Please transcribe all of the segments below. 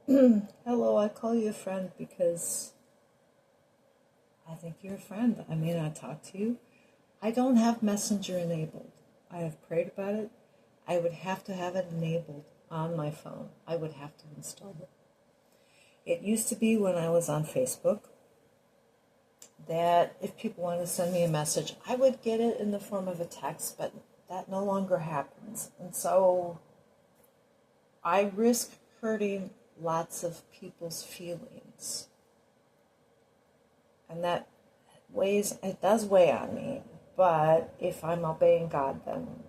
Hello, I call you a friend because I think you're a friend. I may not talk to you. I don't have Messenger enabled. I have prayed about it. I would have to have it enabled on my phone. I would have to install it. It used to be when I was on Facebook that if people wanted to send me a message, I would get it in the form of a text, but that no longer happens. And so I risk hurting lots of people's feelings. And that it does weigh on me. But if I'm obeying God, then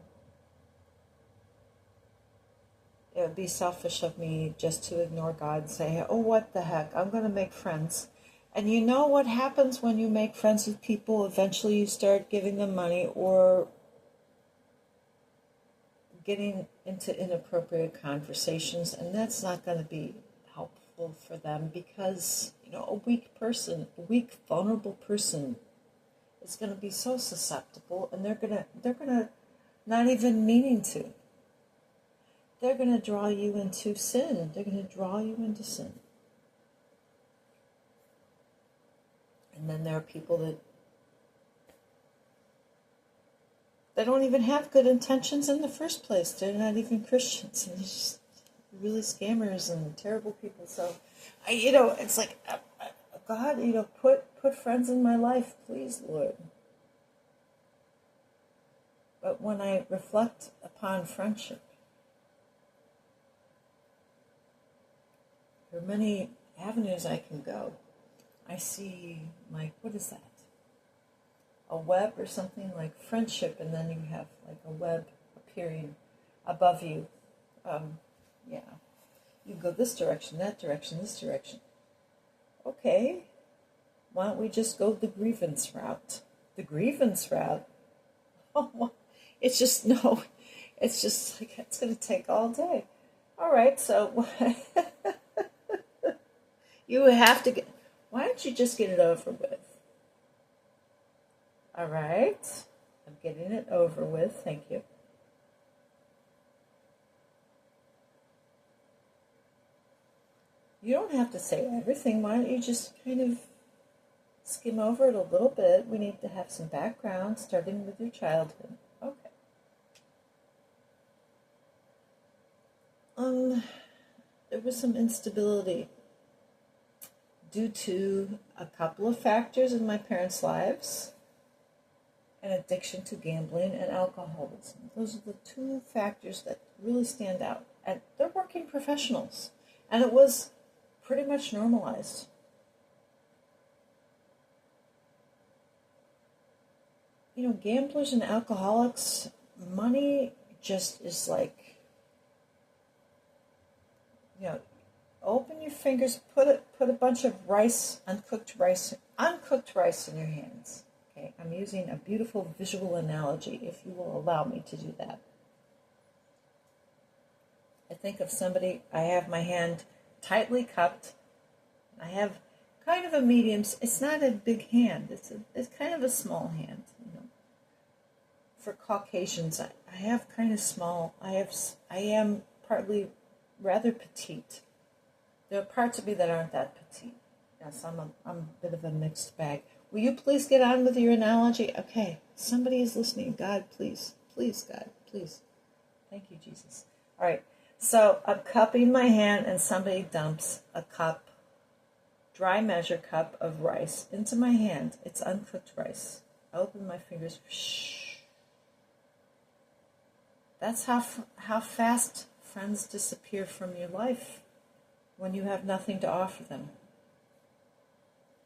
it would be selfish of me just to ignore God and say, oh, what the heck, I'm going to make friends. And you know what happens when you make friends with people? Eventually you start giving them money or getting into inappropriate conversations, and that's not going to be helpful for them because, a weak, vulnerable person is going to be so susceptible, and they're going to not even meaning to. They're going to draw you into sin. They're going to draw you into sin. And then there are people that they don't even have good intentions in the first place. They're not even Christians. And they're just really scammers and terrible people. So, it's like, God, put friends in my life, please, Lord. But when I reflect upon friendship, there are many avenues I can go. I see, what is that? A web or something like friendship, and then you have like a web appearing above you. Yeah. You go this direction, that direction, this direction. Okay. Why don't we just go the grievance route? The grievance route? Oh, it's just, no. It's just like, it's going to take all day. All right, so you have to get, why don't you just get it over with? All right. I'm getting it over with. Thank you. You don't have to say everything. Why don't you just kind of skim over it a little bit? We need to have some background, starting with your childhood. Okay. There was some instability due to a couple of factors in my parents' lives. An addiction to gambling and alcoholism. Those are the two factors that really stand out. And they're working professionals. And it was pretty much normalized. Gamblers and alcoholics, money just is like, open your fingers, put a bunch of uncooked rice in your hands. Okay, I'm using a beautiful visual analogy, if you will allow me to do that. I think of somebody, I have my hand tightly cupped. I have kind of a medium, it's not a big hand, it's kind of a small hand. For Caucasians, I have kind of small, I am partly rather petite. There are parts of me that aren't that petite. Yes, I'm a bit of a mixed bag. Will you please get on with your analogy? Okay, somebody is listening. God, please. Please, God, please. Thank you, Jesus. All right, so I'm cupping my hand and somebody dumps a dry measure cup of rice into my hand. It's uncooked rice. I open my fingers. Shh. That's how fast friends disappear from your life when you have nothing to offer them.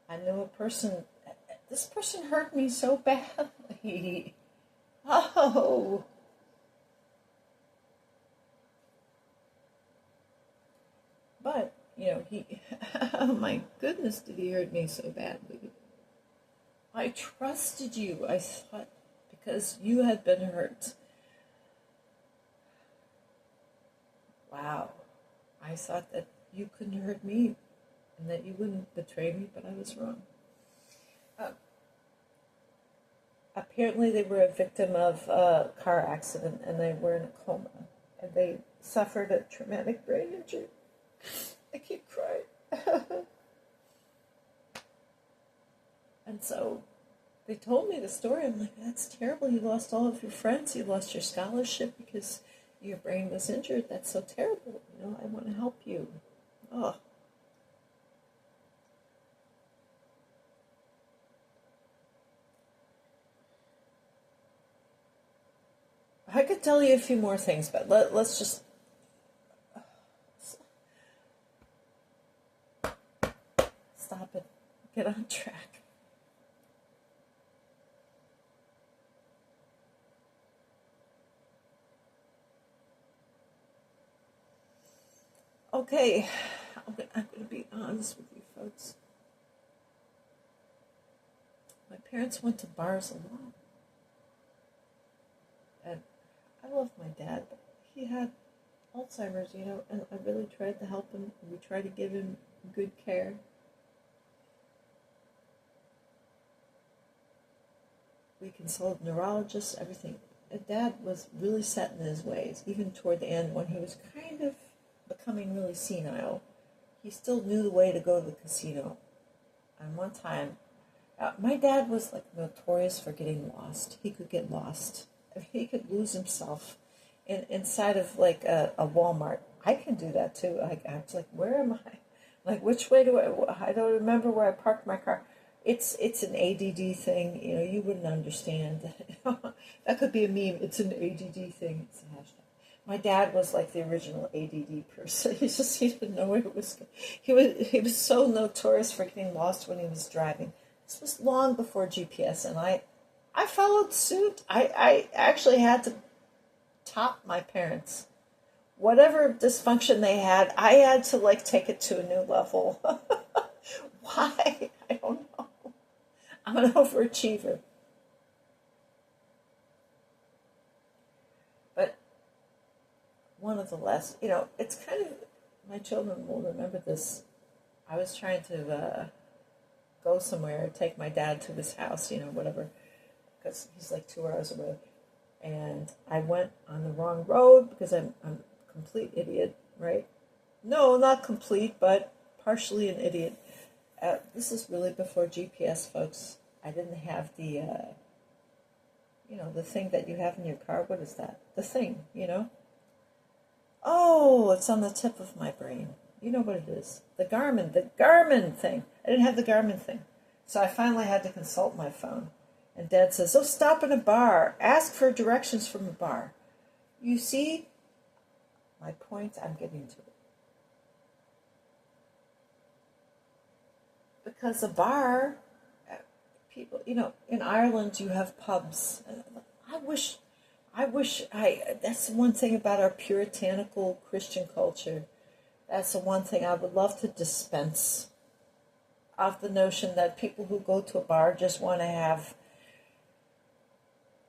I knew this person hurt me so badly. Oh. But, oh my goodness, did he hurt me so badly. I trusted you, I thought, because you had been hurt. Wow. I thought that you couldn't hurt me and that you wouldn't betray me, but I was wrong. Apparently they were a victim of a car accident and they were in a coma. And they suffered a traumatic brain injury. I keep crying. And so they told me the story. I'm like, that's terrible. You lost all of your friends. You lost your scholarship because your brain was injured. That's so terrible. I want to help you. Oh. I could tell you a few more things, but let's just stop it. Get on track. Okay, I'm going to be honest with you folks. My parents went to bars a lot. And I love my dad, but he had Alzheimer's, and I really tried to help him. We tried to give him good care. We consulted neurologists, everything. And Dad was really set in his ways, even toward the end when he was kind of becoming really senile. He still knew the way to go to the casino. And one time, my dad was like notorious for getting lost. He could get lost. He could lose himself inside of like a Walmart. I can do that too. I was like, where am I? Like, which way do I don't remember where I parked my car. It's an ADD thing. You wouldn't understand. That could be a meme. It's an ADD thing. It's a hashtag. My dad was like the original ADD person. He didn't know where it was. He was so notorious for getting lost when he was driving. This was long before GPS, and I followed suit. I actually had to top my parents. Whatever dysfunction they had, I had to like take it to a new level. Why? I don't know. I'm an overachiever. But one of the last, it's kind of, my children will remember this. I was trying to go somewhere, take my dad to his house, whatever, because he's like 2 hours away. And I went on the wrong road because I'm a complete idiot, right? No, not complete, but partially an idiot. This is really before GPS, folks. I didn't have the, the thing that you have in your car. What is that? The thing, Oh, it's on the tip of my brain. You know what it is. The Garmin thing. I didn't have the Garmin thing. So I finally had to consult my phone. And Dad says, oh, stop in a bar. Ask for directions from a bar. You see my point? I'm getting to it. Because a bar, people, in Ireland you have pubs. That's the one thing about our puritanical Christian culture. That's the one thing I would love to dispense of the notion that people who go to a bar just want to have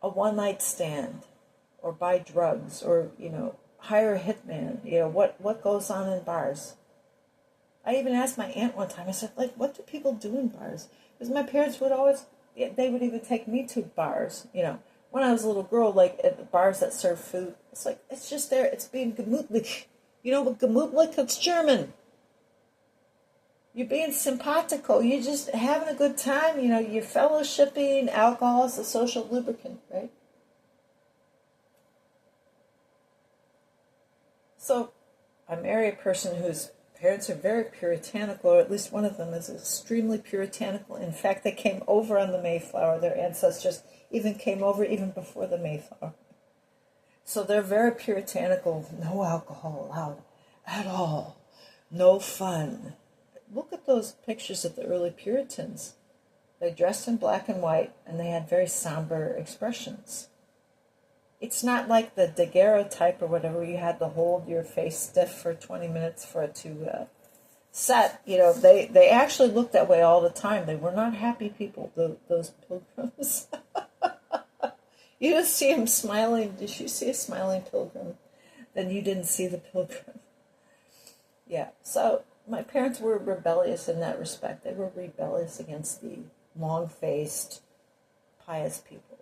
a one-night stand or buy drugs or, hire a hitman. What goes on in bars? I even asked my aunt one time, I said, like, what do people do in bars? Because my parents would they would even take me to bars, when I was a little girl, like at the bars that serve food. It's like, it's just there, it's being gemütlich. You know what gemütlich? It's German. You're being simpatico. You're just having a good time. You're fellowshipping. Alcohol is a social lubricant, right? So I marry a person whose parents are very puritanical, or at least one of them is extremely puritanical. In fact, they came over on the Mayflower. Their ancestors even came over even before the Mayflower. So they're very puritanical. No alcohol allowed at all. No fun. Look at those pictures of the early Puritans. They dressed in black and white, and they had very somber expressions. It's not like the daguerreotype or whatever. You had to hold your face stiff for 20 minutes for it to set. They actually looked that way all the time. They were not happy people, those pilgrims. You just see them smiling. Did you see a smiling pilgrim? Then you didn't see the pilgrim. Yeah, so my parents were rebellious in that respect. They were rebellious against the long-faced, pious people.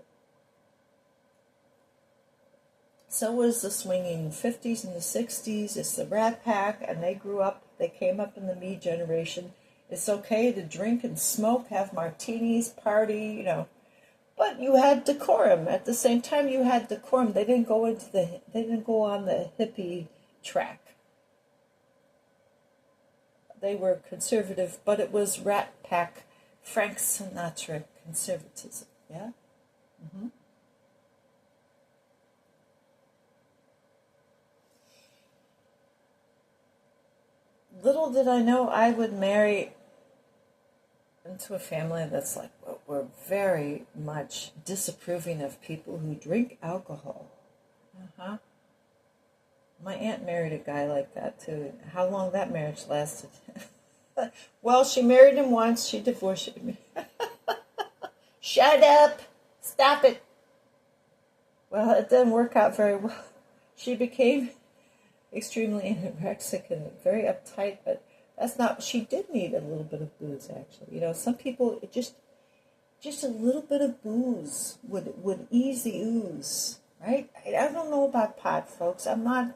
So was the swinging 50s and the 60s. It's the Rat Pack, and they came up in the me generation. It's okay to drink and smoke, have martinis, party. But you had decorum. At the same time, you had decorum. They didn't go on the hippie track. They were conservative, but it was Rat Pack, Frank Sinatra conservatism. Yeah. Mm-hmm. Little did I know I would marry into a family that's like, well, we're very much disapproving of people who drink alcohol. Uh-huh. My aunt married a guy like that too. How long that marriage lasted? Well, she married him once, she divorced him. Shut up! Stop it! Well, it didn't work out very well. She became extremely anorexic and very uptight, but that's not. She did need a little bit of booze, actually. Some people just a little bit of booze would ease the ooze, right? I don't know about pot, folks. I'm not.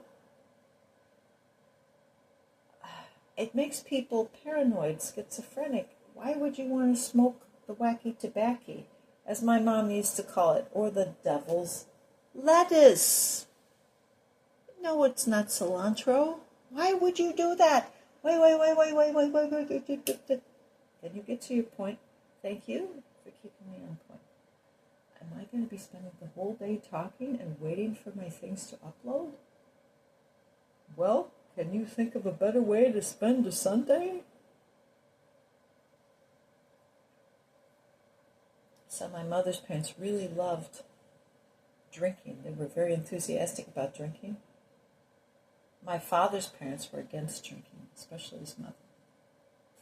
It makes people paranoid, schizophrenic. Why would you want to smoke the wacky tobacco, as my mom used to call it, or the devil's lettuce? No, it's not cilantro. Why would you do that? Wait. Can you get to your point? Thank you for keeping me on point. Am I going to be spending the whole day talking and waiting for my things to upload? Well, can you think of a better way to spend a Sunday? So my mother's parents really loved drinking. They were very enthusiastic about drinking. My father's parents were against drinking, especially his mother.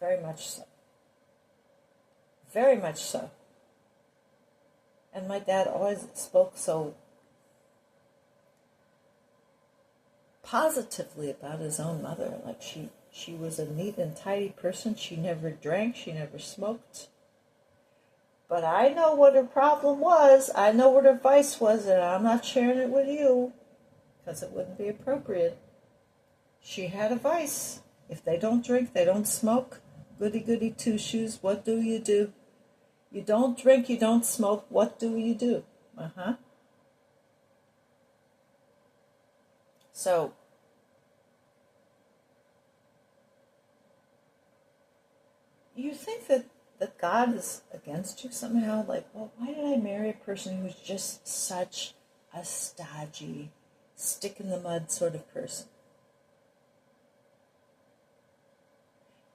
Very much so. Very much so. And my dad always spoke so positively about his own mother. Like she was a neat and tidy person. She never drank. She never smoked. But I know what her problem was. I know what her vice was, and I'm not sharing it with you because it wouldn't be appropriate. She had a vice. If they don't drink, they don't smoke. Goody goody two shoes. What do? You don't drink, you don't smoke. What do you do? Uh-huh. So, you think that God is against you somehow? Like, well, why did I marry a person who's just such a stodgy, stick-in-the-mud sort of person?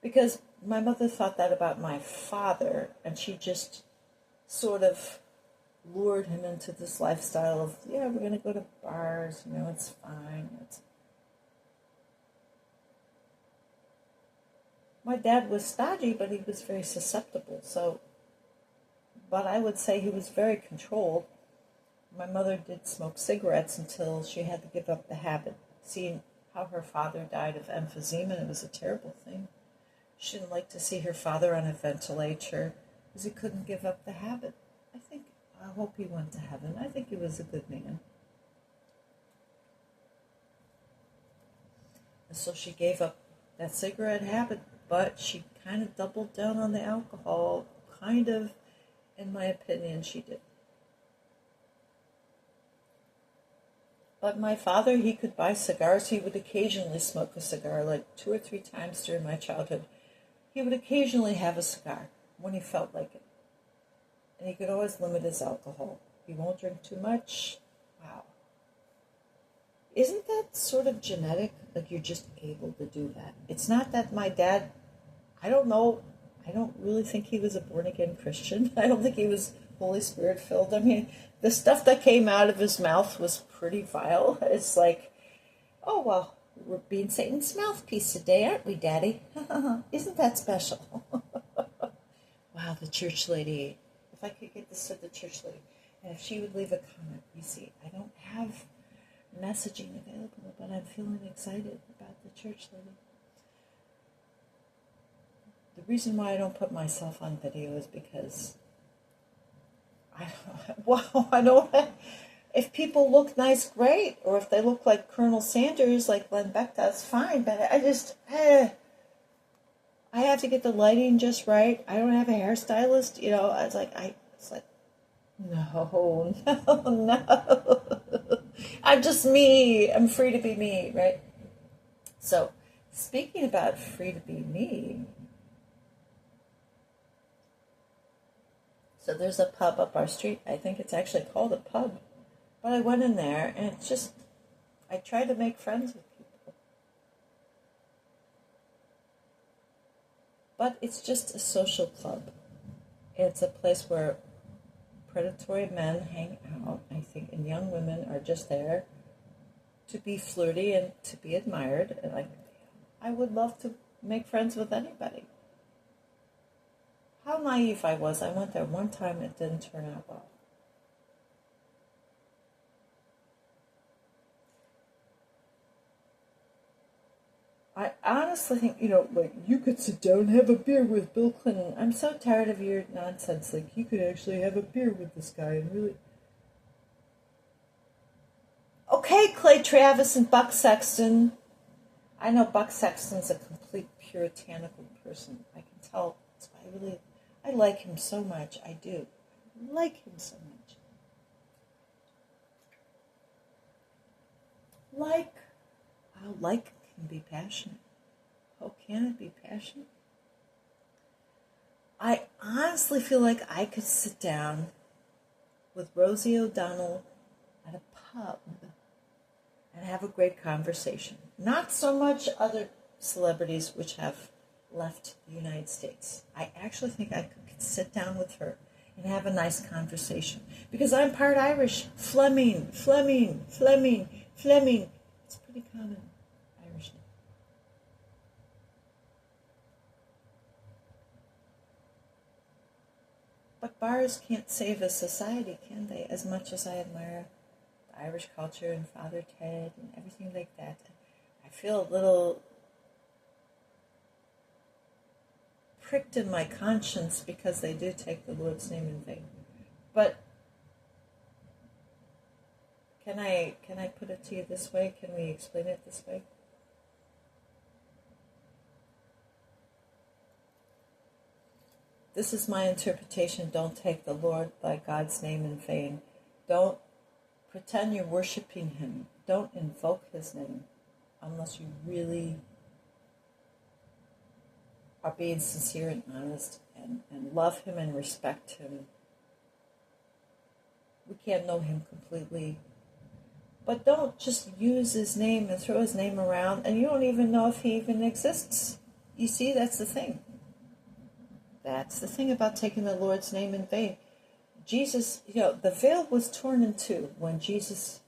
Because my mother thought that about my father, and she just sort of lured him into this lifestyle of, yeah, we're going to go to bars, it's fine. My dad was stodgy, but he was very susceptible, but I would say he was very controlled. My mother did smoke cigarettes until she had to give up the habit. Seeing how her father died of emphysema, it was a terrible thing. She didn't like to see her father on a ventilator because he couldn't give up the habit. I hope he went to heaven. I think he was a good man. And so she gave up that cigarette habit, but she kind of doubled down on the alcohol. Kind of, in my opinion, she did. But my father, he could buy cigars. He would occasionally smoke a cigar, like 2 or 3 times during my childhood. He would occasionally have a cigar when he felt like it. And he could always limit his alcohol. He won't drink too much. Wow. Isn't that sort of genetic? Like you're just able to do that. It's not that my dad, I don't know, I don't really think he was a born-again Christian. I don't think he was Holy Spirit filled. I mean, the stuff that came out of his mouth was pretty vile. It's like, oh, well, we're being Satan's mouthpiece today, aren't we, Daddy? Isn't that special? Wow, the church lady. If I could get this to the church lady, and if she would leave a comment. You see, I don't have messaging available, but I'm feeling excited about the church lady. The reason why I don't put myself on video is because I don't if people look nice, great. Or if they look like Colonel Sanders, like Glenn Beck does, fine. But I have to get the lighting just right. I don't have a hairstylist. It's like, no, no, no. I'm just me. I'm free to be me, right? So, speaking about free to be me, so there's a pub up our street. I think it's actually called a pub. But I went in there, and it's just, I try to make friends with people. But it's just a social club. It's a place where predatory men hang out, I think, and young women are just there to be flirty and to be admired. And I would love to make friends with anybody. How naive I was. I went there one time, it didn't turn out well. I honestly think, like, you could sit down and have a beer with Bill Clinton. I'm so tired of your nonsense. Like, you could actually have a beer with this guy and really... Okay, Clay Travis and Buck Sexton. I know Buck Sexton's a complete puritanical person. I can tell. That's why I like him so much. I do. I like him so much. Like can be passionate. Oh, can it be passionate? I honestly feel like I could sit down with Rosie O'Donnell at a pub and have a great conversation. Not so much other celebrities which have left the United States. I actually think I could sit down with her and have a nice conversation. Because I'm part Irish. Fleming. It's pretty common, Irish name. But bars can't save a society, can they? As much as I admire the Irish culture and Father Ted and everything like that, I feel a little pricked in my conscience because they do take the Lord's name in vain. But can I put it to you this way? Can we explain it this way? This is my interpretation. Don't take the Lord by God's name in vain. Don't pretend you're worshiping him. Don't invoke his name unless you really are being sincere and honest and love him and respect him. We can't know him completely. But don't just use his name and throw his name around and you don't even know if he even exists. You see, that's the thing. That's the thing about taking the Lord's name in vain. Jesus, the veil was torn in two when Jesus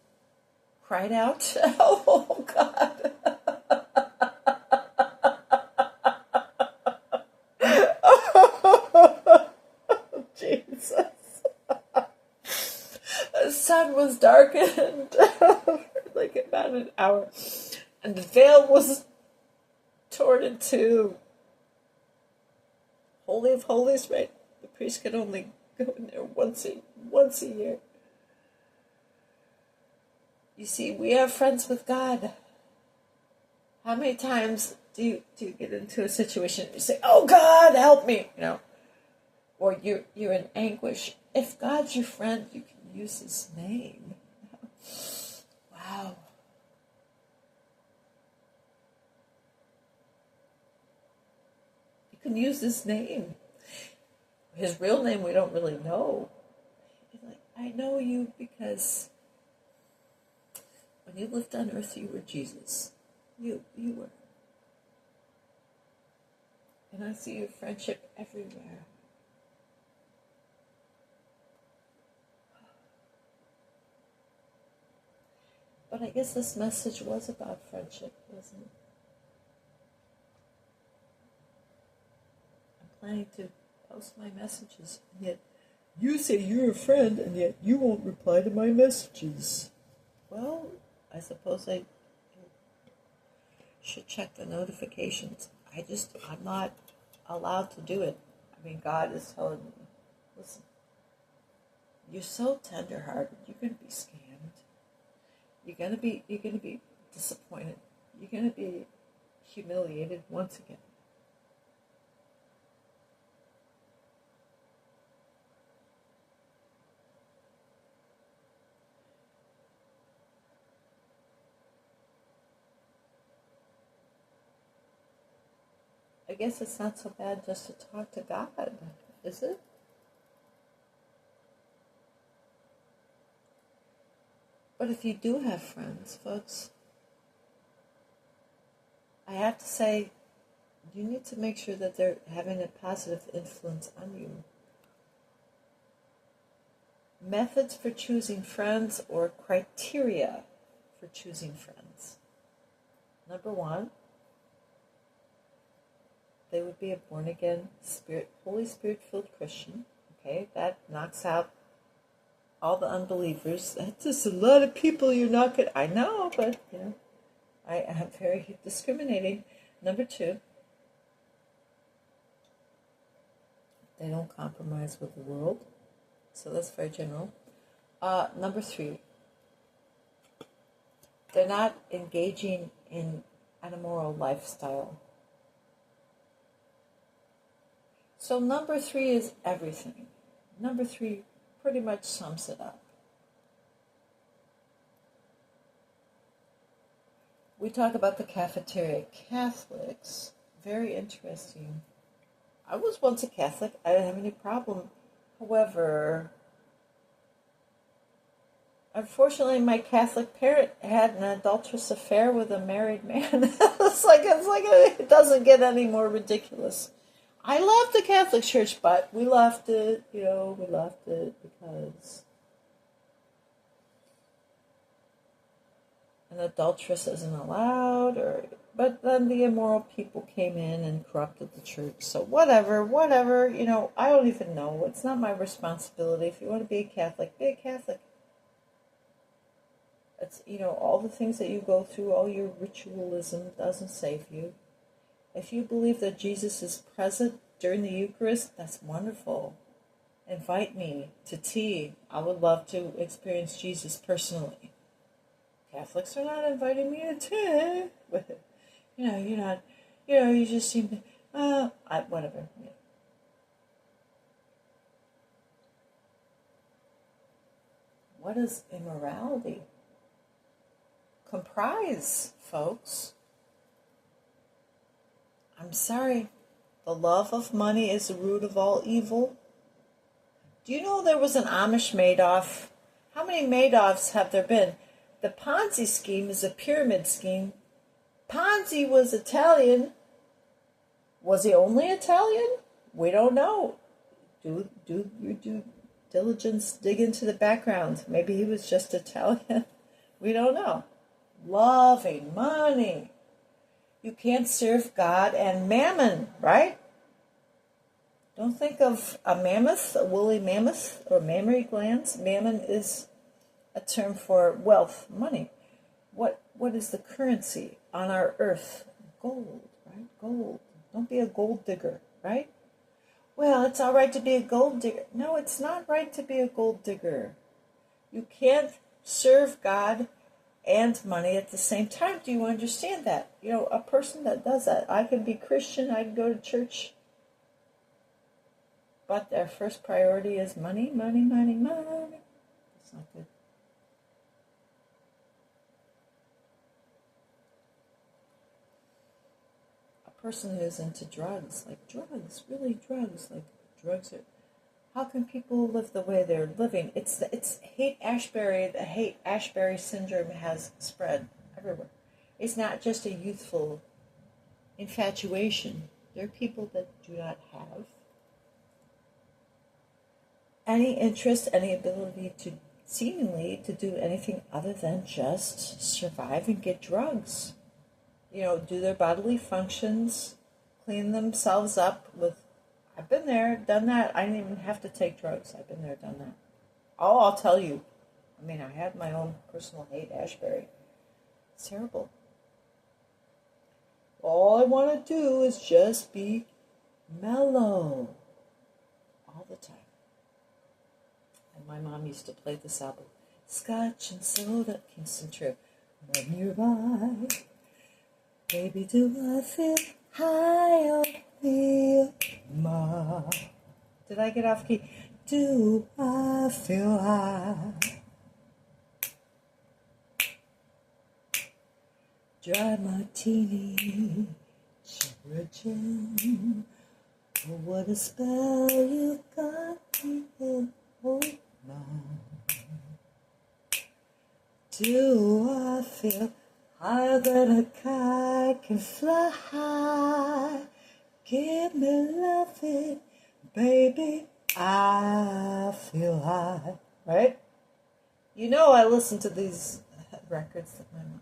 cried out, oh, God. Jesus. The sun was darkened like about an hour, and the veil was torn in two. Holy of Holies, right? The priest could only go in there once a year. You see, we are friends with God. How many times do you get into a situation and you say, "Oh God, help me," or you're in anguish? If God's your friend, you can use his name. Wow. You can use his name. His real name we don't really know. I know you because when you lived on earth, you were Jesus. You were. And I see your friendship everywhere. But I guess this message was about friendship, wasn't it? I'm planning to post my messages, and yet you say you're a friend, and yet you won't reply to my messages. Well, I suppose I should check the notifications. I'm not allowed to do it. I mean, God is telling me, listen, you're so tender-hearted, you're going to be scammed. you're gonna be disappointed. You're gonna be humiliated once again. I guess it's not so bad just to talk to God, is it? But if you do have friends, folks, I have to say, you need to make sure that they're having a positive influence on you. Methods for choosing friends or criteria for choosing friends. Number one, they would be a born-again, Holy Spirit-filled Christian. Okay, that knocks out all the unbelievers. That's just a lot of people you're not going to... I know, but, I am very discriminating. Number two, they don't compromise with the world. So that's very general. Number three, they're not engaging in an immoral lifestyle. So number three is everything. Number three pretty much sums it up. We talk about the cafeteria. Catholics, very interesting. I was once a Catholic. I didn't have any problem. However, unfortunately, my Catholic parent had an adulterous affair with a married man. It's like it doesn't get any more ridiculous. I love the Catholic Church, but we left it, because an adulteress isn't allowed, but then the immoral people came in and corrupted the church. So whatever, I don't even know. It's not my responsibility. If you want to be a Catholic, be a Catholic. It's, all the things that you go through, all your ritualism doesn't save you. If you believe that Jesus is present during the Eucharist, that's wonderful. Invite me to tea. I would love to experience Jesus personally. Catholics are not inviting me to tea. You're not, you just seem to, whatever. Yeah. What does immorality comprise, folks? I'm sorry, the love of money is the root of all evil. Do you know there was an Amish Madoff? How many Madoffs have there been? The Ponzi scheme is a pyramid scheme. Ponzi was Italian. Was he only Italian? We don't know. Do your due diligence, dig into the background. Maybe he was just Italian. We don't know. Loving money. You can't serve God and mammon, right? Don't think of a mammoth, a woolly mammoth, or mammary glands. Mammon is a term for wealth, money. What is the currency on our earth? Gold, right? Gold. Don't be a gold digger, right? Well, it's all right to be a gold digger. No, it's not right to be a gold digger. You can't serve God and money at the same time. Do you understand that? A person that does that, I can be Christian, I can go to church, but their first priority is money, money, money, money. It's not good. A person who's into drugs are... How can people live the way they're living? It's Haight-Ashbury. The Haight-Ashbury syndrome has spread everywhere. It's not just a youthful infatuation. There are people that do not have any interest, any ability to seemingly to do anything other than just survive and get drugs. Do their bodily functions, clean themselves up with... I've been there, done that. I didn't even have to take drugs. I've been there, done that. I'll tell you. I had my own personal Haight-Ashbury. It's terrible. All I want to do is just be mellow all the time. And my mom used to play the scotch and soda, Kingston True. When you're by, baby, do I feel high on the mark? Did I get off key? Do I feel high? Dry martini, sugar gin. Oh, what a spell you got me in. Oh, my. Do I feel higher than a kite can fly high? Give me loving, baby. I feel high. Right? You know I listen to these records that my mom.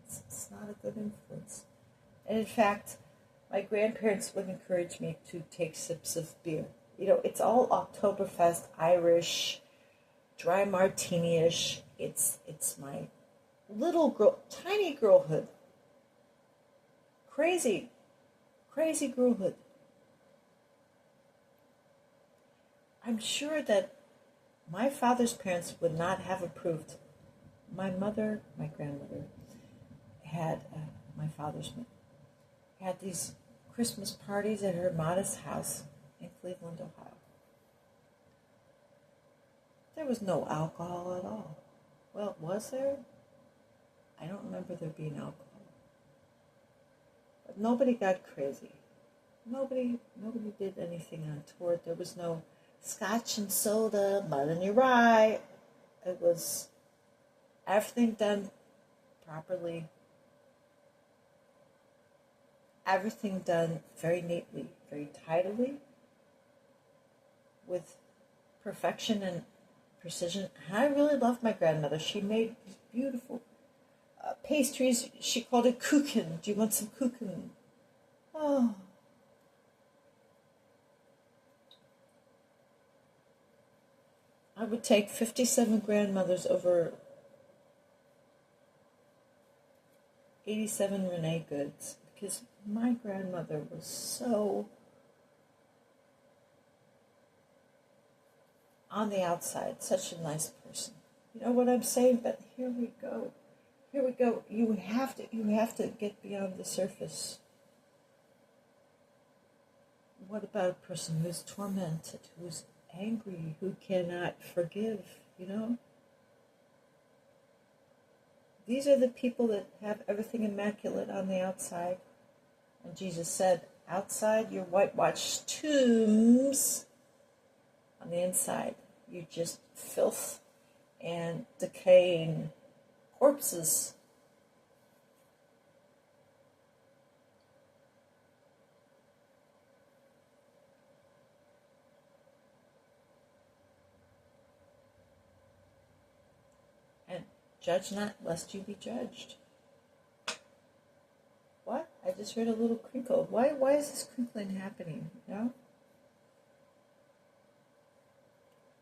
It's not a good influence. And in fact, my grandparents would encourage me to take sips of beer. You know, it's all Oktoberfest, Irish, dry martini-ish. It's my little girl, tiny girlhood. Crazy girlhood. I'm sure that my father's parents would not have approved. My grandmother, had my father's had these Christmas parties at her modest house in Cleveland, Ohio. There was no alcohol at all. Well, was there? I don't remember there being alcohol. But nobody got crazy. Nobody did anything untoward. There was no scotch and soda, mud in your eye. It was everything done properly. Everything done very neatly, very tidily, with perfection and precision. And I really loved my grandmother. She made these beautiful pastries. She called it kuchen. Do you want some kuchen? Oh. I would take 57 grandmothers over 87 Renee Goods, because my grandmother was so on the outside, such a nice person. You know what I'm saying? But here we go. You have to get beyond the surface. What about a person who's tormented, who's angry, who cannot forgive, you know? These are the people that have everything immaculate on the outside. And Jesus said, outside you're whitewashed tombs. On the inside, you're just filth and decaying corpses. And judge not, lest you be judged. What? I just heard a little crinkle. Why is this crinkling happening? You know?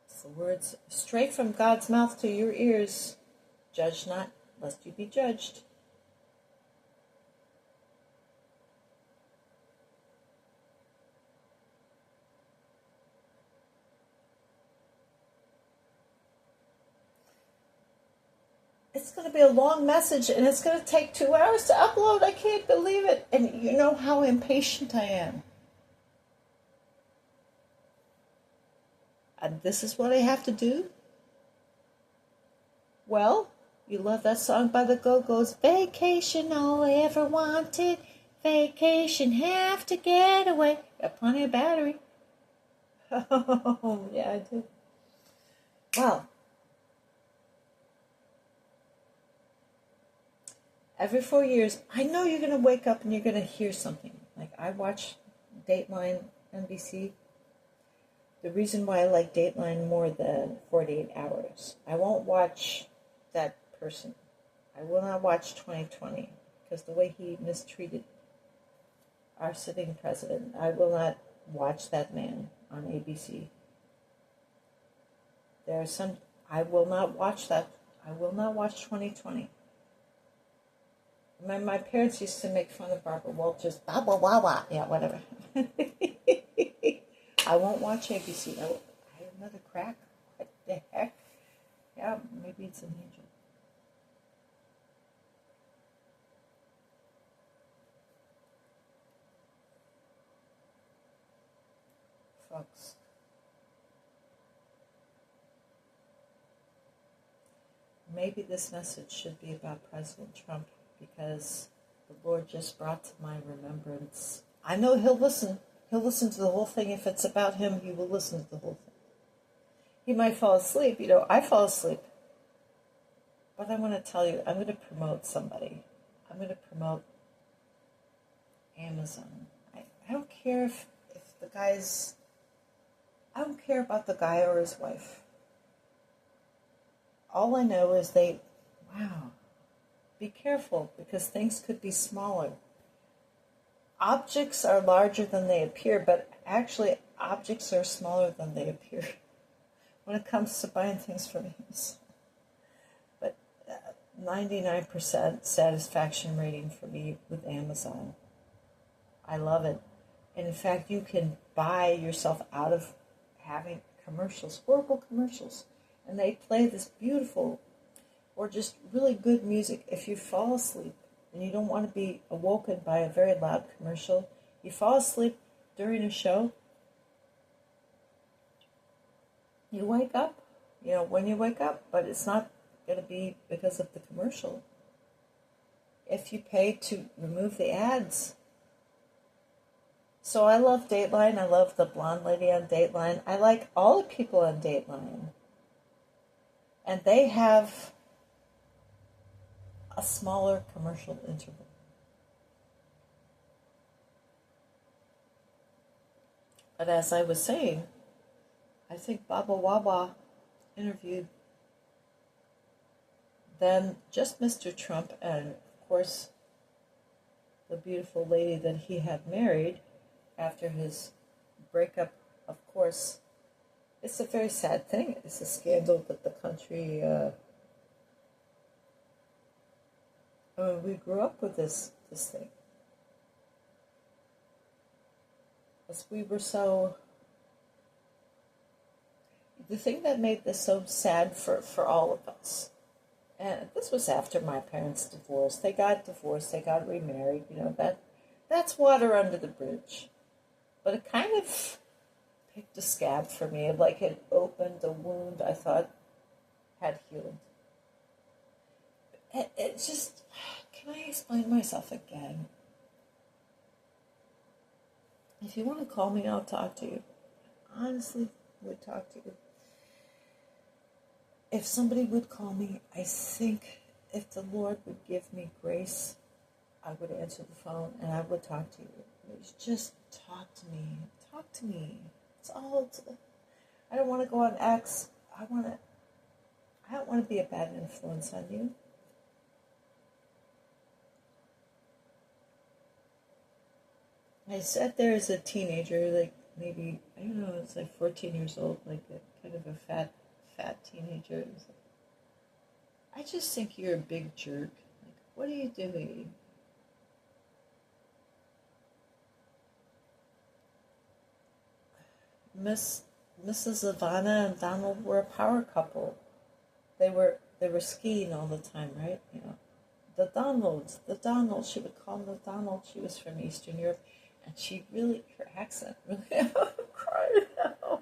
It's the words straight from God's mouth to your ears. Judge not, lest you be judged. It's going to be a long message, and it's going to take 2 hours to upload. I can't believe it. And you know how impatient I am. And this is what I have to do? Well, you love that song by the Go-Go's, Vacation, all I ever wanted. Vacation, have to get away. Got plenty of battery. Oh, yeah, I do. Well, every 4 years, I know you're going to wake up and you're going to hear something. Like, I watch Dateline NBC. The reason why I like Dateline more than 48 Hours, I won't watch that person. I will not watch 2020, because the way he mistreated our sitting president, I will not watch that man on ABC. I will not watch that. I will not watch 2020. My parents used to make fun of Barbara Walters. Blah, blah, blah, blah. Yeah, whatever. I won't watch ABC. I have another crack. What the heck? Yeah, maybe it's an angel. Folks. Maybe this message should be about President Trump because the Lord just brought to my remembrance. I know he'll listen. He'll listen to the whole thing. If it's about him, he will listen to the whole thing. He might fall asleep. I fall asleep. But I want to tell you, I'm going to promote somebody. I'm going to promote Amazon. I don't care if the guy's... I don't care about the guy or his wife. All I know is wow, be careful because things could be smaller. Objects are larger than they appear, but actually objects are smaller than they appear when it comes to buying things from Amazon. But 99% satisfaction rating for me with Amazon. I love it. And in fact, you can buy yourself out of having commercials, horrible commercials. And they play this beautiful or just really good music. If you fall asleep and you don't want to be awoken by a very loud commercial, you fall asleep during a show, you wake up, when you wake up, but it's not going to be because of the commercial. If you pay to remove the ads. So I love Dateline. I love the blonde lady on Dateline. I like all the people on Dateline. And they have a smaller commercial interval. But as I was saying, I think Baba Wawa interviewed then just Mr. Trump and, of course, the beautiful lady that he had married after his breakup. Of course, it's a very sad thing. It's a scandal that the country... we grew up with this thing. As we were so... The thing that made this so sad for all of us, and this was after my parents' divorce. They got divorced. They got remarried. That's water under the bridge. But it kind of picked a scab for me, like it opened a wound I thought had healed. It just... Can I explain myself again? If you want to call me, I'll talk to you. Honestly, I would talk to you. If somebody would call me, I think if the Lord would give me grace, I would answer the phone and I would talk to you. Just talk to me. Talk to me. It's all... I don't want to go on X. I don't want to be a bad influence on you. I sat there as a teenager, like maybe, I don't know, it's like 14 years old, like kind of a fat teenager. It was like, I just think you're a big jerk. Like, what are you doing? Mrs. Ivana and Donald were a power couple. They were skiing all the time, right? The Donalds. She would call them the Donald. She was from Eastern Europe. And her accent really, I'm crying now.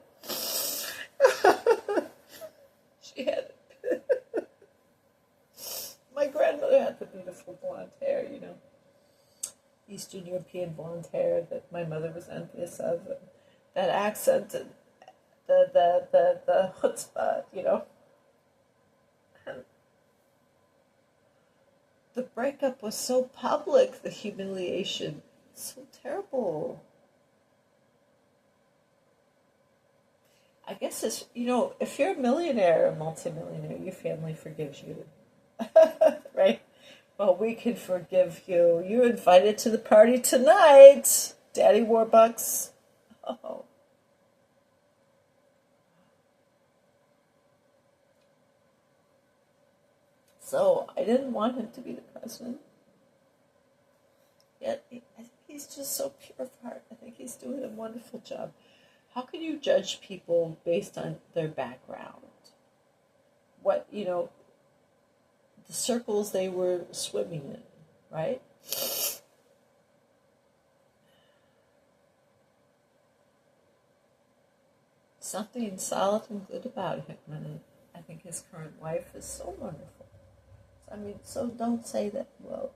She had, my grandmother had the beautiful blonde hair, Eastern European blonde hair that my mother was envious of. And that accent and the chutzpah, And the breakup was so public, the humiliation. So terrible. I guess it's, if you're a millionaire or multimillionaire, your family forgives you. Right? Well, we can forgive you. You're invited to the party tonight, Daddy Warbucks. Oh. So, I didn't want him to be the president. Yet, I think he's just so pure of heart. I think he's doing a wonderful job. How can you judge people based on their background? what, the circles they were swimming in, right? Something solid and good about him, and I think his current wife is so wonderful. I mean, so don't say that, well,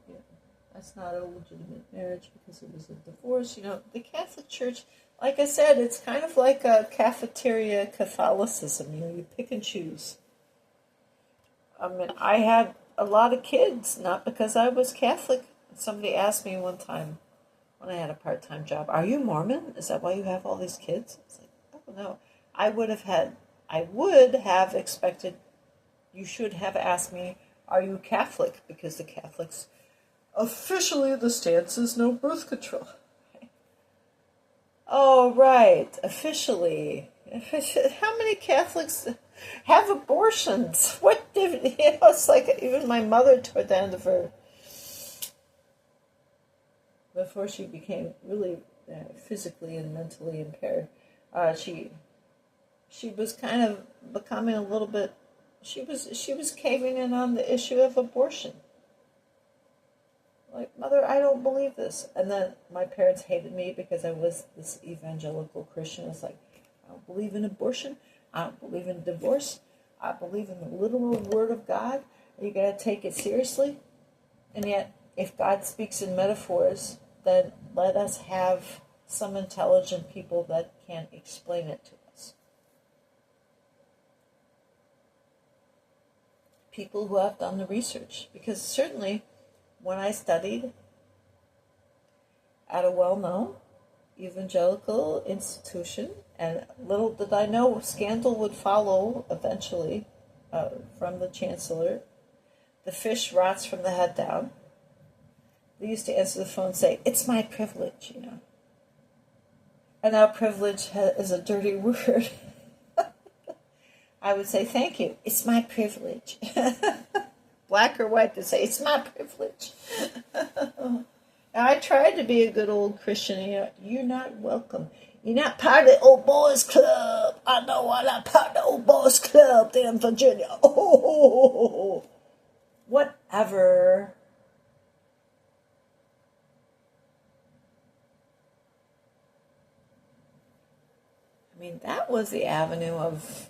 that's not a legitimate marriage because it was a divorce. The Catholic Church, like I said, it's kind of like a cafeteria Catholicism. You pick and choose. I mean, I had a lot of kids, not because I was Catholic. Somebody asked me one time when I had a part-time job, "Are you Mormon? Is that why you have all these kids?" I was like, "Oh, no. I would have expected, you should have asked me, are you Catholic? Because the Catholics, officially the stance is no birth control." Oh, right, officially. How many Catholics have abortions? It's like even my mother toward the end of her, before she became really physically and mentally impaired, she was kind of becoming a little bit, she was caving in on the issue of abortion. Like, "Mother, I don't believe this." And then my parents hated me because I was this evangelical Christian. It's like, I don't believe in abortion. I don't believe in divorce. I believe in the literal word of God. You got to take it seriously. And yet, if God speaks in metaphors, then let us have some intelligent people that can explain it to us. People who have done the research. Because certainly, when I studied at a well-known evangelical institution, and little did I know scandal would follow eventually from the chancellor. The fish rots from the head down. They used to answer the phone and say, "It's my privilege," And now privilege is a dirty word. I would say, "Thank you. It's my privilege." Black or white, to say, "It's my privilege." Now, I tried to be a good old Christian. You're not welcome. You're not part of the old boys club. I know I'm not part of the old boys club there in Virginia. Oh, whatever. I mean, that was the avenue of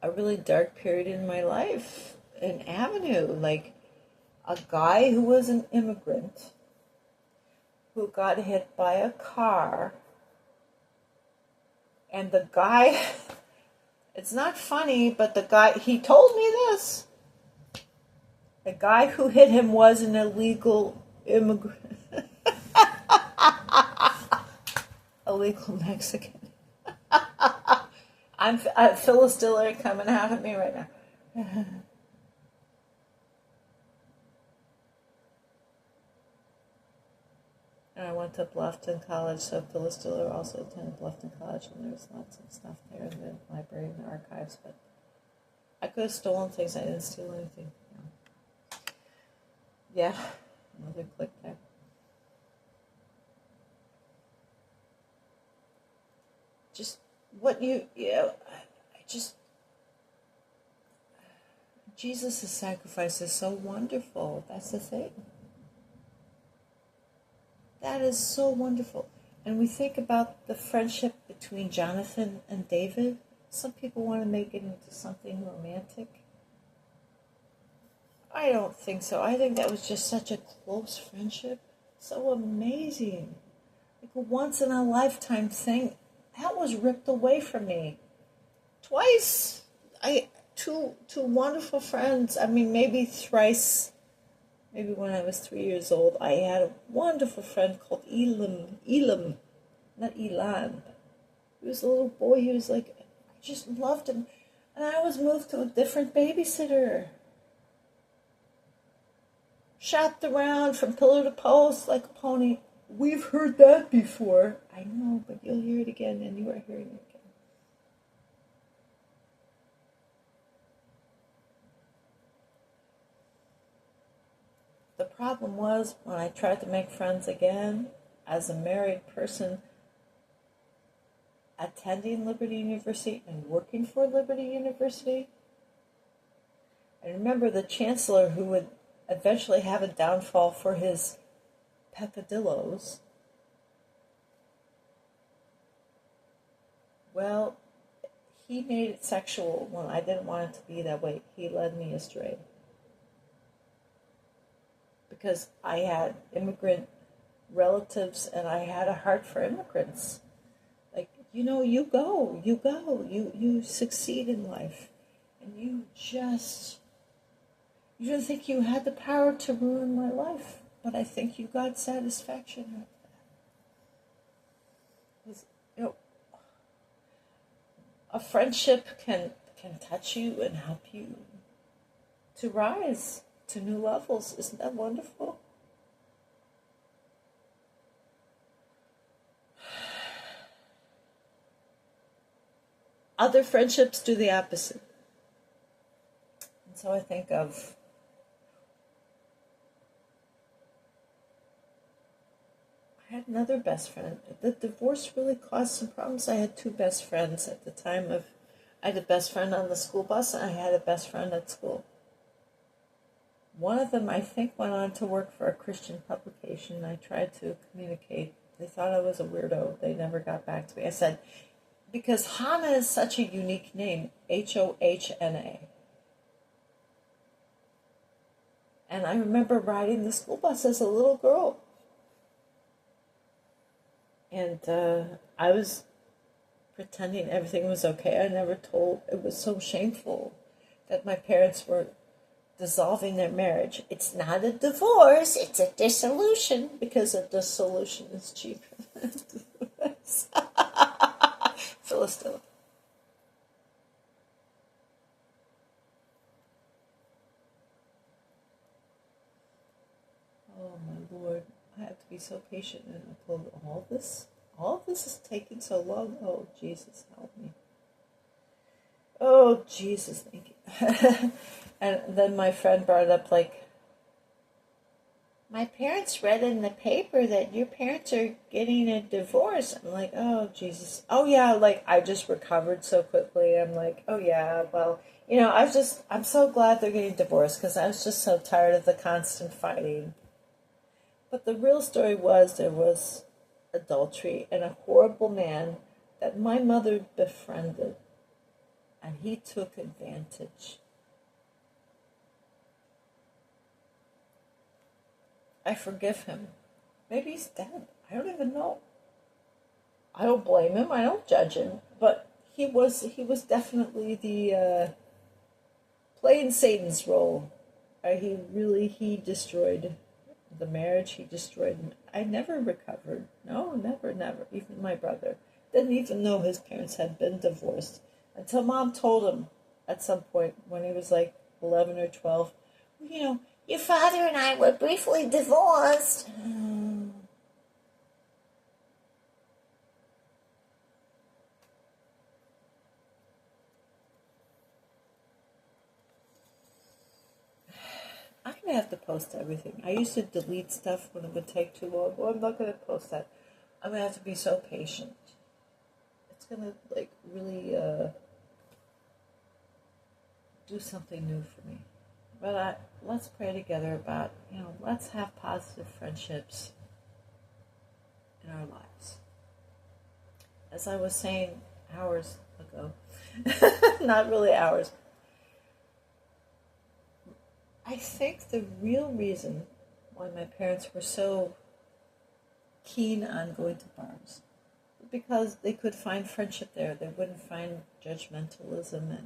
a really dark period in my life. An avenue, like a guy who was an immigrant who got hit by a car, and the guy, it's not funny, but the guy, he told me this. The guy who hit him was an illegal immigrant. Illegal Mexican. I'm Phyllis Diller coming out at me right now. And I went to Bluffton College, so Phyllis Diller also attended Bluffton College, and there was lots of stuff there in the library and the archives, but I could have stolen things. I didn't steal anything. Yeah, another click there. Just what Jesus' sacrifice is so wonderful. That's the thing. That is so wonderful. And we think about the friendship between Jonathan and David. Some people want to make it into something romantic. I don't think so. I think that was just such a close friendship. So amazing. Like a once in a lifetime thing. That was ripped away from me. Twice. Two wonderful friends. I mean, maybe thrice. Maybe when I was 3 years old, I had a wonderful friend called Elam, not Elan. He was a little boy. He was like, I just loved him. And I was moved to a different babysitter. Shopped around from pillar to post like a pony. We've heard that before. I know, but you'll hear it again, and you are hearing it again. The problem was when I tried to make friends again as a married person attending Liberty University and working for Liberty University, And remember, the chancellor who would eventually have a downfall for his peccadillos, well, he made it sexual when I didn't want it to be that way. He led me astray. Because I had immigrant relatives and I had a heart for immigrants. Like, you go, you succeed in life. And you didn't think you had the power to ruin my life. But I think you got satisfaction out of that. You know, a friendship can touch you and help you to rise to new levels. Isn't that wonderful? Other friendships do the opposite. And so I think of I had another best friend. The divorce really caused some problems. I had two best friends at the time I had a best friend on the school bus and I had a best friend at school. One of them, I think, went on to work for a Christian publication. I tried to communicate. They thought I was a weirdo. They never got back to me. I said, because Hannah is such a unique name, Hohna. And I remember riding the school bus as a little girl. And I was pretending everything was okay. I never told. It was so shameful that my parents were dissolving their marriage. It's not a divorce, it's a dissolution, because a dissolution is cheaper than a divorce. Philistine. Oh my Lord, I have to be so patient and upload all this. All this is taking so long. Oh, Jesus, help me. Oh, Jesus, thank you. And then my friend brought up, like, my parents read in the paper that your parents are getting a divorce. I'm like, oh, Jesus. Oh, yeah, like, I just recovered so quickly. I'm like, oh, yeah, well, I'm so glad they're getting divorced because I was just so tired of the constant fighting. But the real story was there was adultery and a horrible man that my mother befriended, and he took advantage. I forgive him. Maybe he's dead. I don't even know. I don't blame him. I don't judge him. But he was definitely the playing Satan's role. He destroyed the marriage. He destroyed. I never recovered. No, never. Even my brother didn't even know his parents had been divorced until Mom told him at some point when he was like 11 or 12. Your father and I were briefly divorced. I'm going to have to post everything. I used to delete stuff when it would take too long. Well, I'm not going to post that. I'm going to have to be so patient. It's going to, really do something new for me. But let's pray together about, let's have positive friendships in our lives. As I was saying hours ago, not really hours, I think the real reason why my parents were so keen on going to bars was because they could find friendship there. They wouldn't find judgmentalism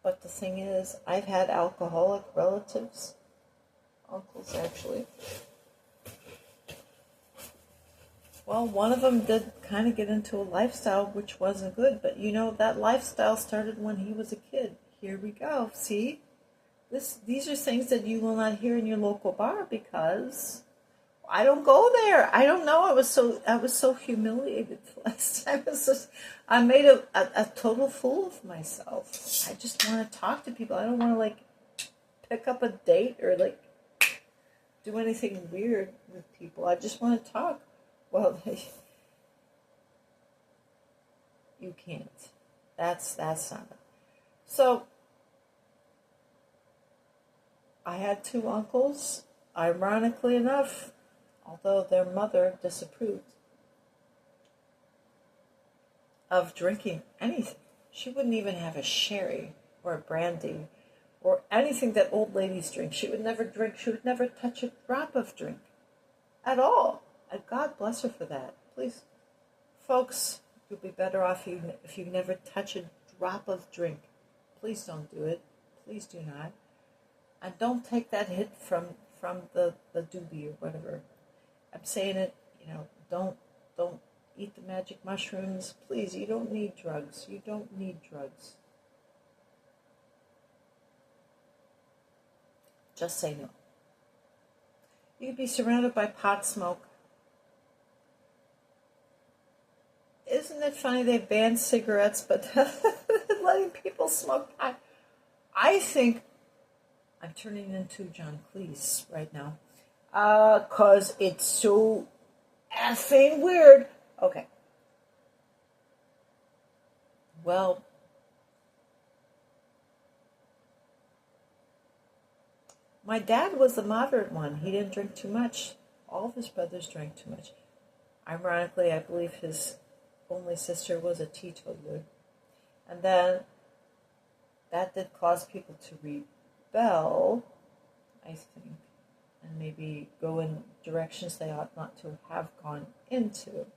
But the thing is, I've had alcoholic relatives, uncles actually. Well, one of them did kind of get into a lifestyle which wasn't good, but that lifestyle started when he was a kid. Here we go. See? These are things that you will not hear in your local bar because I don't go there. I don't know. I was so humiliated last time. I made a total fool of myself. I just want to talk to people. I don't want to pick up a date or do anything weird with people. I just want to talk. Well, you can't. That's not it. So I had two uncles, ironically enough, although their mother disapproved of drinking anything. She wouldn't even have a sherry or a brandy or anything that old ladies drink. She would never drink. She would never touch a drop of drink at all. And God bless her for that. Please, folks, you'll be better off if you never touch a drop of drink. Please don't do it. Please do not. And don't take that hit from the doobie or whatever. I'm saying it, don't eat the magic mushrooms. Please, you don't need drugs. You don't need drugs. Just say no. You could be surrounded by pot smoke. Isn't it funny they banned cigarettes, but letting people smoke pot? I think I'm turning into John Cleese right now. 'Cause it's so effing weird. Okay. Well, my dad was the moderate one. He didn't drink too much. All of his brothers drank too much. Ironically, I believe his only sister was a teetotaler. And then that did cause people to rebel, I think, and maybe go in directions they ought not to have gone into.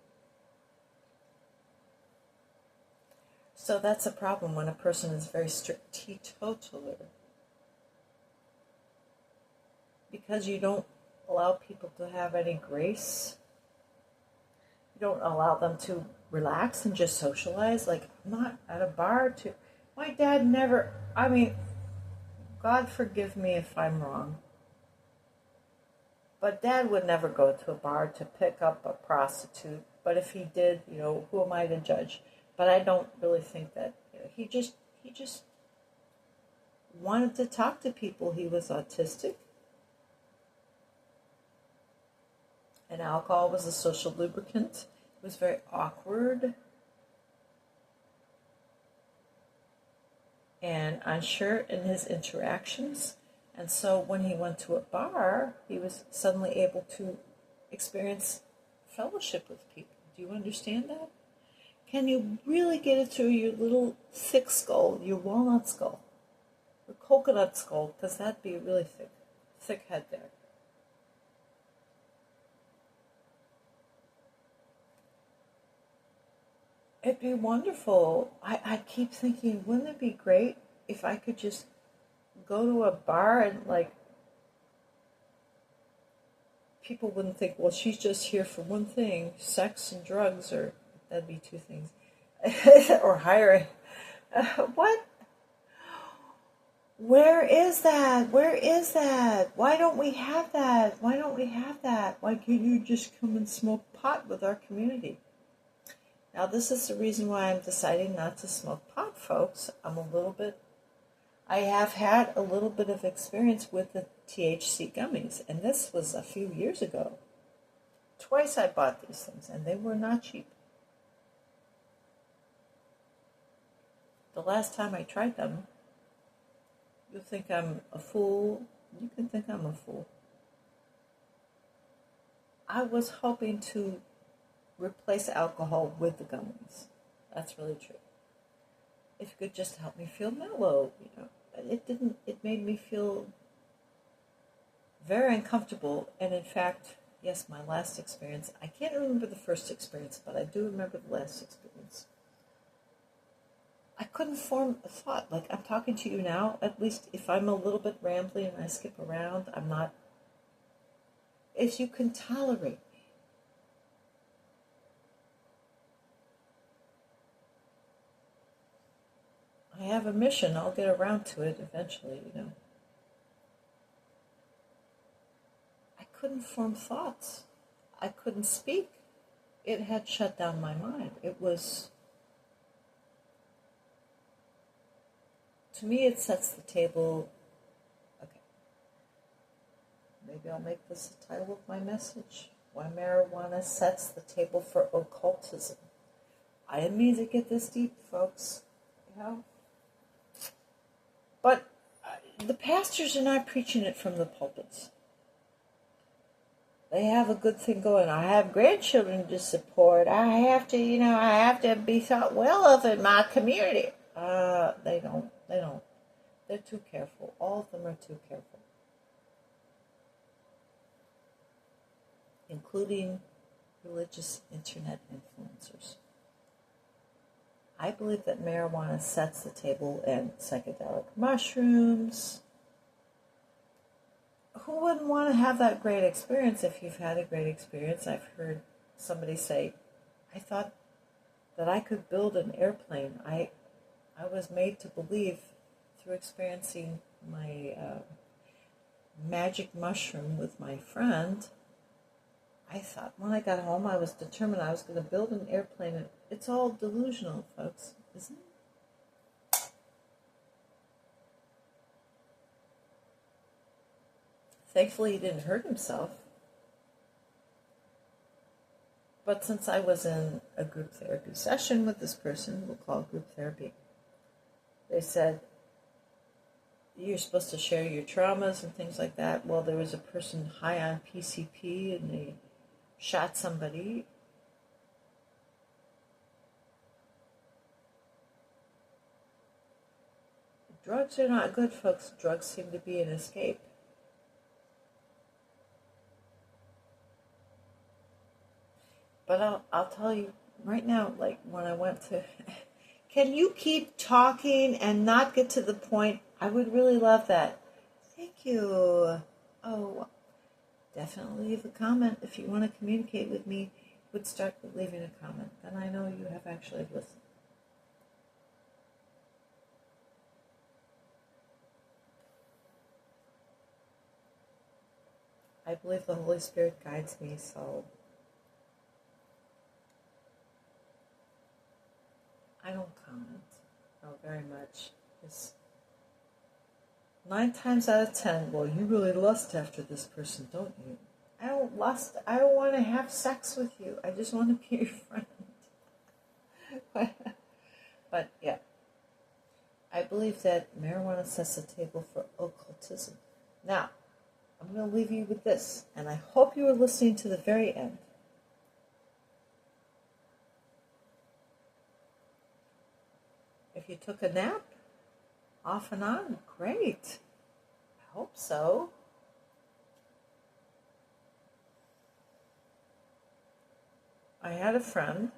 So that's a problem when a person is very strict teetotaler. Because you don't allow people to have any grace. You don't allow them to relax and just socialize. Like, I'm not at a bar to... My dad never... I mean, God forgive me if I'm wrong. But Dad would never go to a bar to pick up a prostitute. But if he did, who am I to judge? But I don't really think that... He just wanted to talk to people. He was autistic. And alcohol was a social lubricant. It was very awkward and unsure in his interactions. And so when he went to a bar, he was suddenly able to experience fellowship with people. Do you understand that? Can you really get it through your little thick skull, your walnut skull, or coconut skull, because that'd be a really thick head there. It'd be wonderful. I keep thinking, wouldn't it be great if I could just go to a bar and, people wouldn't think, well, she's just here for one thing, sex and drugs, or that'd be two things, or hiring. What? Where is that? Where is that? Why don't we have that? Why don't we have that? Why can't you just come and smoke pot with our community? Now, this is the reason why I'm deciding not to smoke pot, folks. I have had a little bit of experience with the THC gummies, and this was a few years ago. Twice I bought these things, and they were not cheap. The last time I tried them, you'll think I'm a fool. You can think I'm a fool. I was hoping to replace alcohol with the gummies. That's really true. If it could just help me feel mellow, It didn't. It made me feel very uncomfortable. And in fact, yes, my last experience, I can't remember the first experience, but I do remember the last experience. I couldn't form a thought. Like, I'm talking to you now, at least if I'm a little bit rambly and I skip around, I'm not... If you can tolerate me. I have a mission. I'll get around to it eventually, I couldn't form thoughts. I couldn't speak. It had shut down my mind. It was... To me, it sets the table... Okay. Maybe I'll make this the title of my message. Why marijuana sets the table for occultism. I didn't mean to get this deep, folks. But the pastors are not preaching it from the pulpits. They have a good thing going. I have grandchildren to support. I have to, I have to be thought well of in my community. They don't. They're too careful. All of them are too careful. Including religious internet influencers. I believe that marijuana sets the table and psychedelic mushrooms. Who wouldn't want to have that great experience if you've had a great experience? I've heard somebody say, I thought that I could build an airplane. I was made to believe through experiencing my magic mushroom with my friend. I thought when I got home I was determined I was going to build an airplane. It's all delusional, folks, isn't it? Thankfully, he didn't hurt himself. But since I was in a group therapy session with this person, we'll call it group therapy, they said, you're supposed to share your traumas and things like that. Well, there was a person high on PCP and they shot somebody. Drugs are not good, folks. Drugs seem to be an escape. But I'll tell you right now, like when I went to... Can you keep talking and not get to the point? I would really love that. Thank you. Oh, definitely leave a comment. If you want to communicate with me, would start with leaving a comment. Then I know you have actually listened. I believe the Holy Spirit guides me, so I don't comment very much. It's 9 times out of 10, well, you really lust after this person, don't you? I don't lust. I don't want to have sex with you. I just want to be your friend. But yeah, I believe that marijuana sets the table for occultism. Now, I'm going to leave you with this, and I hope you are listening to the very end. If you took a nap, off and on, great. I hope so. I had a friend,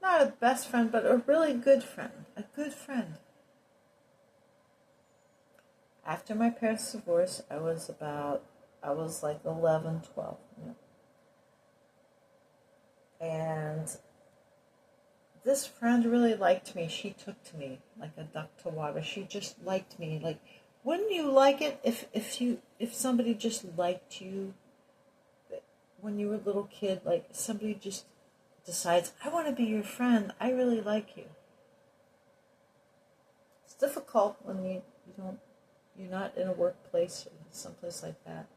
not a best friend, but a really good friend, a good friend. After my parents' divorce, I was like 11, 12. And this friend really liked me. She took to me like a duck to water. She just liked me. Like, wouldn't you like it if somebody just liked you when you were a little kid? Like somebody just decides, I want to be your friend. I really like you. It's difficult when you're not in a workplace or someplace like that.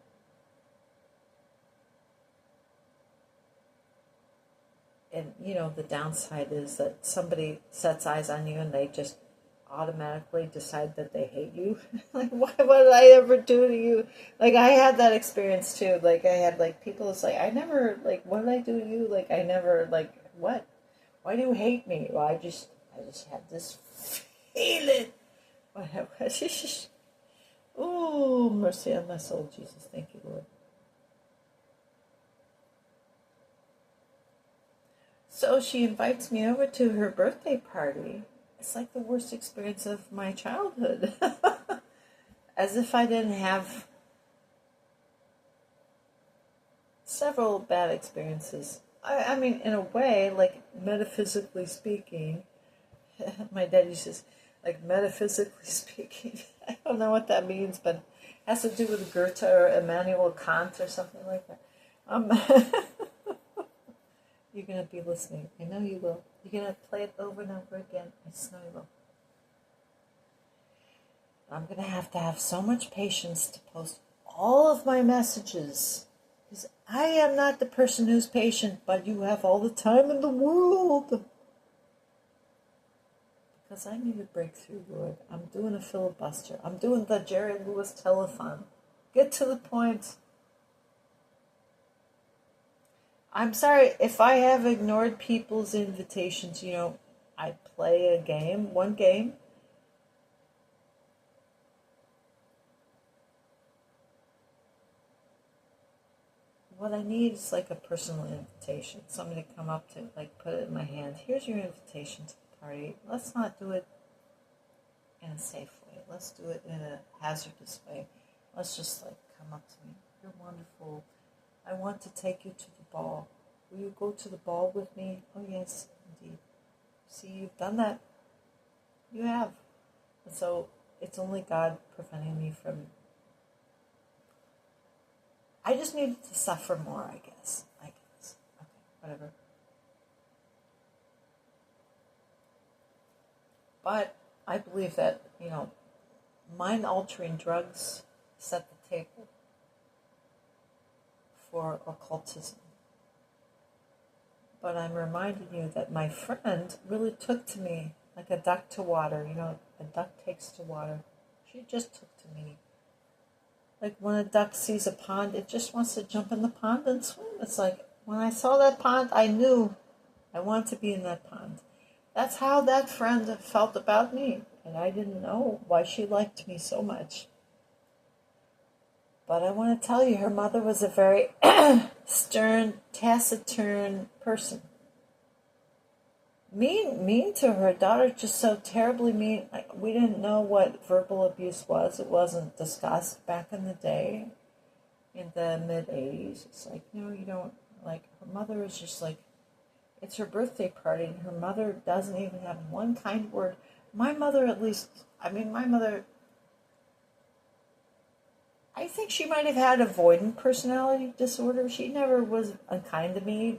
And, the downside is that somebody sets eyes on you and they just automatically decide that they hate you. Like, what did I ever do to you? Like, I had that experience too. Like, I had, like, people, it's like, I never, like, what did I do to you? Like, I never, like, what? Why do you hate me? Well, I just had this feeling. Whatever. Oh, mercy on my soul, Jesus. Thank you, Lord. So she invites me over to her birthday party. It's like the worst experience of my childhood. As if I didn't have several bad experiences. I mean, in a way, like metaphysically speaking, my daddy says, like metaphysically speaking. I don't know what that means, but it has to do with Goethe or Immanuel Kant or something like that. You're going to be listening. I know you will. You're going to play it over and over again. I just know you will. I'm going to have so much patience to post all of my messages. Because I am not the person who's patient, but you have all the time in the world. Because I need a breakthrough, Lord. I'm doing a filibuster. I'm doing the Jerry Lewis telethon. Get to the point. I'm sorry if I have ignored people's invitations. I play a game, one game. What I need is like a personal invitation. Somebody to come up to, like, put it in my hand. Here's your invitation to the party. Let's not do it in a safe way. Let's do it in a hazardous way. Let's just, like, come up to me. You're wonderful. I want to take you to the ball. Will you go to the ball with me? Oh, yes, indeed. See, you've done that. You have. And so it's only God preventing me from... I just needed to suffer more, I guess. Okay, whatever. But I believe that, mind-altering drugs set the table for occultism. But I'm reminding you that my friend really took to me like a duck to water. A duck takes to water. She just took to me. Like when a duck sees a pond, it just wants to jump in the pond and swim. It's like, when I saw that pond, I knew I wanted to be in that pond. That's how that friend felt about me. And I didn't know why she liked me so much. But I want to tell you, her mother was a very stern, taciturn person. Mean to her daughter, just so terribly mean. Like, we didn't know what verbal abuse was. It wasn't discussed back in the day, in the mid-'80s. It's like, no, you don't. Like, her mother is just like, it's her birthday party, and her mother doesn't even have one kind word. My mother, at least, my mother, I think she might have had avoidant personality disorder. She never was unkind to me.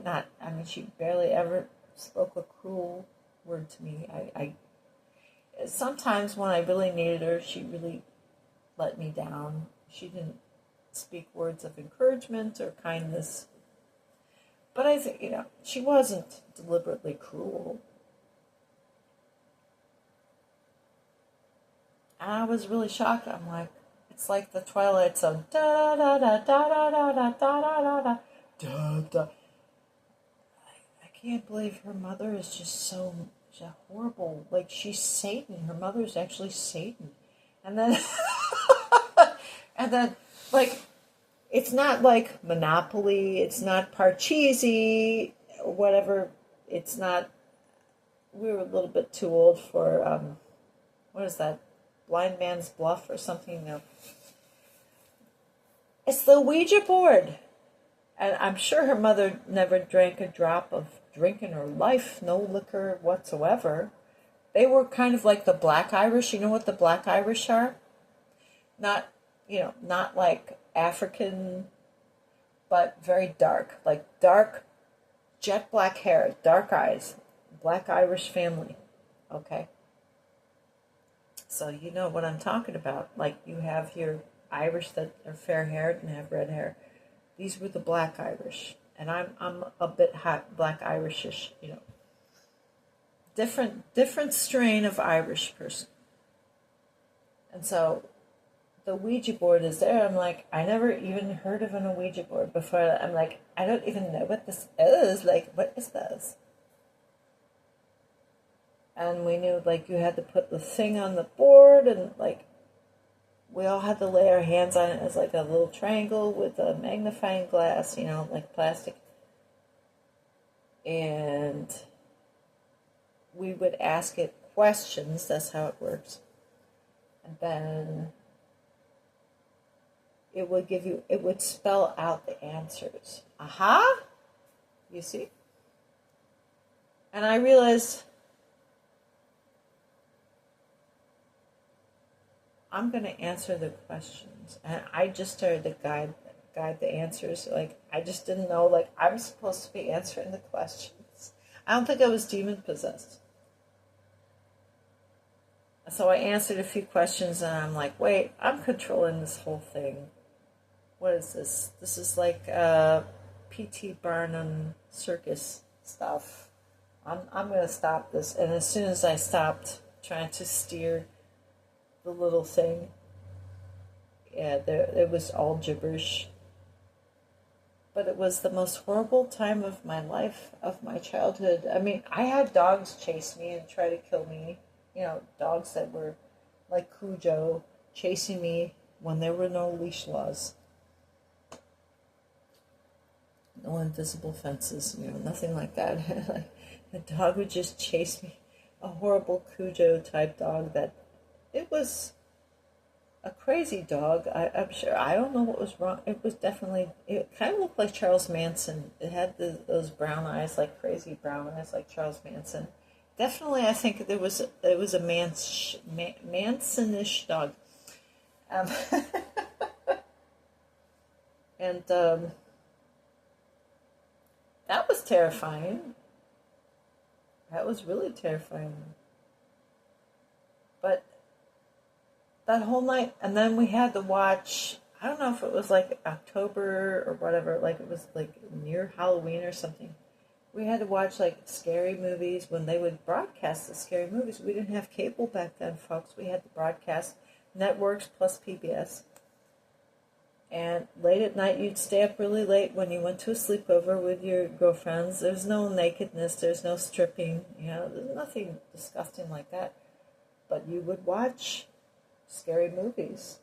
She barely ever spoke a cruel word to me. I sometimes when I really needed her, she really let me down. She didn't speak words of encouragement or kindness. But I think, she wasn't deliberately cruel. And I was really shocked. I'm like, it's like the Twilight Zone. Da da da da da da da da da da da da. I can't believe her mother is just so horrible. Like, she's Satan. Her mother's actually Satan. And then, like, it's not like Monopoly. It's not Parcheesi, whatever. It's not. We were a little bit too old for what is that? Blind Man's Bluff or something. No. It's the Ouija board. And I'm sure her mother never drank a drop of drink in her life, no liquor whatsoever. They were kind of like the Black Irish. You know what the Black Irish are? Not like African, but very dark. Like dark, jet black hair, dark eyes, Black Irish family. Okay? So you know what I'm talking about. Like, you have your Irish that are fair-haired and have red hair. These were the Black Irish. And I'm a bit hot Black Irishish, Different strain of Irish person. And so the Ouija board is there. I'm like, I never even heard of an Ouija board before. I'm like, I don't even know what this is. Like, what is this? And we knew, like, you had to put the thing on the board, and, like, we all had to lay our hands on it as, like, a little triangle with a magnifying glass, like plastic. And we would ask it questions. That's how it works. And then it would spell out the answers. Aha! You see? And I realized, I'm going to answer the questions. And I just started to guide the answers. Like, I just didn't know, like, I'm supposed to be answering the questions. I don't think I was demon-possessed. So I answered a few questions, and I'm like, wait, I'm controlling this whole thing. What is this? This is like P.T. Barnum circus stuff. I'm going to stop this. And as soon as I stopped, trying to steer the little thing. Yeah, it was all gibberish. But it was the most horrible time of my life, of my childhood. I mean, I had dogs chase me and try to kill me. You know, dogs that were like Cujo chasing me when there were no leash laws. No invisible fences, nothing like that. Like, the dog would just chase me. A horrible Cujo type dog that it was a crazy dog. I'm sure. I don't know what was wrong. It was definitely. It kind of looked like Charles Manson. It had those brown eyes, like crazy brown eyes, like Charles Manson. Definitely, I think it was a Mansonish dog. Um, and that was terrifying. That was really terrifying. But that whole night, and then we had to watch, I don't know if it was like October or whatever, like it was like near Halloween or something. We had to watch like scary movies when they would broadcast the scary movies. We didn't have cable back then, folks. We had to broadcast networks plus PBS. And late at night, you'd stay up really late when you went to a sleepover with your girlfriends. There's no nakedness, there's no stripping, there's nothing disgusting like that. But you would watch scary movies.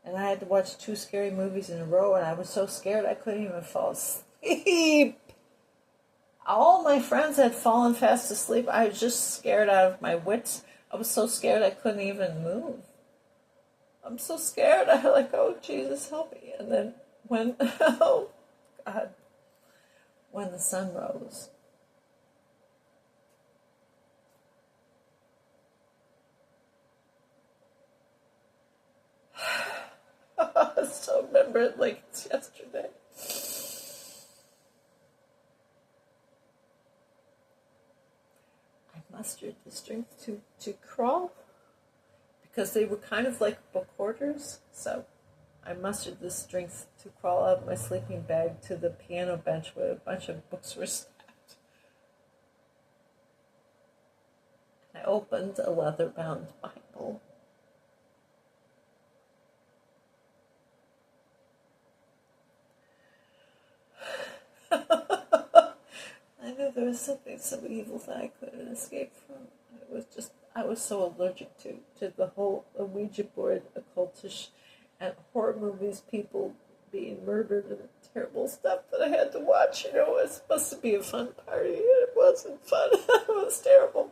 And I had to watch 2 scary movies in a row, and I was so scared I couldn't even fall asleep. All my friends had fallen fast asleep. I was just scared out of my wits. I was so scared I couldn't even move. I'm so scared. I like, oh, Jesus, help me. And then oh, God, when the sun rose. I still remember it like it's yesterday. I mustered the strength to crawl because they were kind of like book hoarders. So I mustered the strength to crawl out of my sleeping bag to the piano bench where a bunch of books were stacked. I opened a leather-bound Bible. I knew there was something so evil that I couldn't escape from. I was so allergic to the whole Ouija board, occultish, and horror movies, people being murdered and terrible stuff that I had to watch. It was supposed to be a fun party, and it wasn't fun. It was terrible.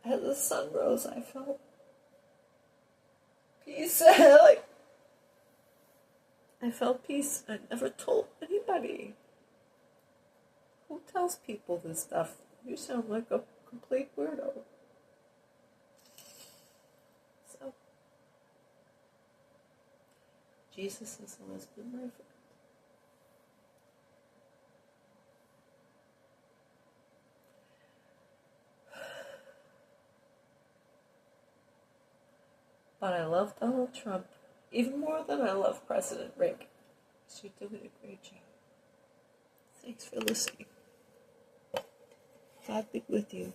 As the sun rose, I felt peace. I felt peace. I never told anybody. Who tells people this stuff? You sound like a complete weirdo. So, Jesus has always been my friend. But I love Donald Trump even more than I love President Reagan. So you're doing a great job. Thanks for listening. God be with you.